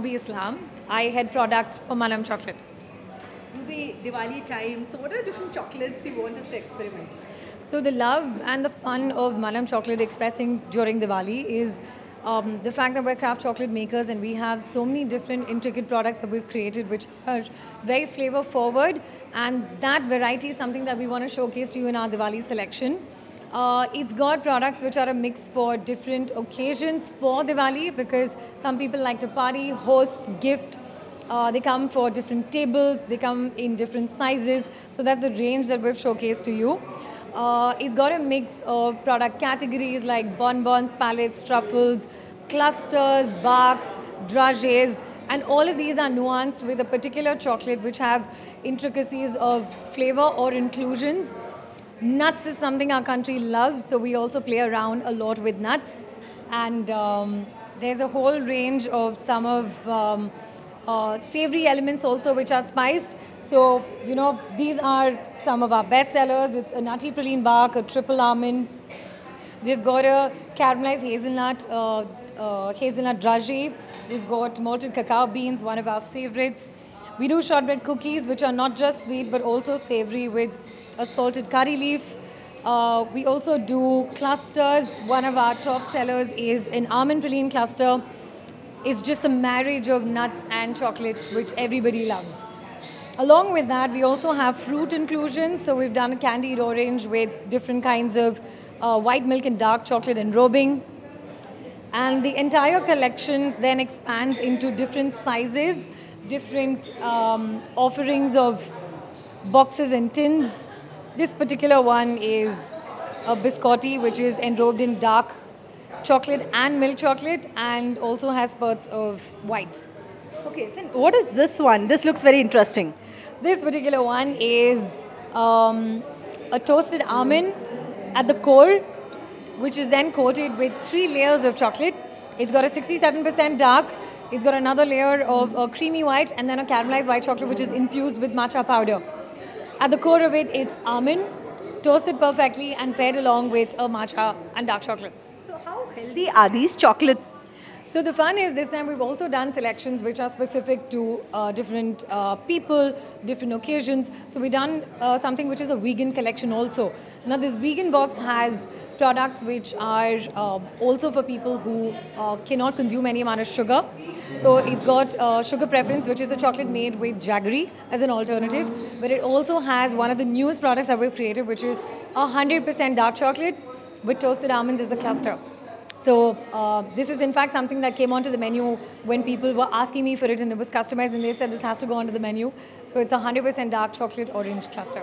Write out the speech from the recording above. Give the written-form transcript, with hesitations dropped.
Ruby Islam. I head product for Manam Chocolate. Ruby, Diwali time. So what are different chocolates you want us to experiment? So the love and the fun of Manam Chocolate expressing during Diwali is the fact that we're craft chocolate makers and we have so many different intricate products that we've created which are very flavor forward, and that variety is something that we want to showcase to you in our Diwali selection. It's got products which are a mix for different occasions for Diwali, because some people like to party, host, gift. They come for different tables, they come in different sizes. So that's the range that we've showcased to you. It's got a mix of product categories like bonbons, palettes, truffles, clusters, barks, dragees, and all of these are nuanced with a particular chocolate which have intricacies of flavor or inclusions. Nuts is something our country loves, so we also play around a lot with nuts. And there's a whole range of some of savory elements also which are spiced. So, you know, these are some of our best sellers. It's a nutty praline bark, a triple almond. We've got a caramelized hazelnut dragee. We've got malted cacao beans, one of our favorites. We do shortbread cookies, which are not just sweet but also savory with a salted curry leaf. We also do clusters. One of our top sellers is an almond praline cluster. It's just a marriage of nuts and chocolate, which everybody loves. Along with that, we also have fruit inclusions. So we've done a candied orange with different kinds of white milk and dark chocolate enrobing. And the entire collection then expands into different sizes, different offerings of boxes and tins. This particular one is a biscotti, which is enrobed in dark chocolate and milk chocolate, and also has spurts of white. Okay, so what is this one? This looks very interesting. This particular one is a toasted almond at the core, which is then coated with 3 layers of chocolate. It's got a 67% dark, it's got another layer of a creamy white, and then a caramelized white chocolate which is infused with matcha powder. At the core of it, it's almond, toasted perfectly and paired along with a matcha and dark chocolate. So how healthy are these chocolates? So the fun is this time we've also done selections which are specific to different people, different occasions. So we've done something which is a vegan collection also. Now this vegan box has products which are also for people who cannot consume any amount of sugar. So it's got sugar preference, which is a chocolate made with jaggery as an alternative. But it also has one of the newest products that we've created, which is 100% dark chocolate with toasted almonds as a cluster. So this is in fact something that came onto the menu when people were asking me for it, and it was customized and they said this has to go onto the menu. So it's 100% dark chocolate orange cluster.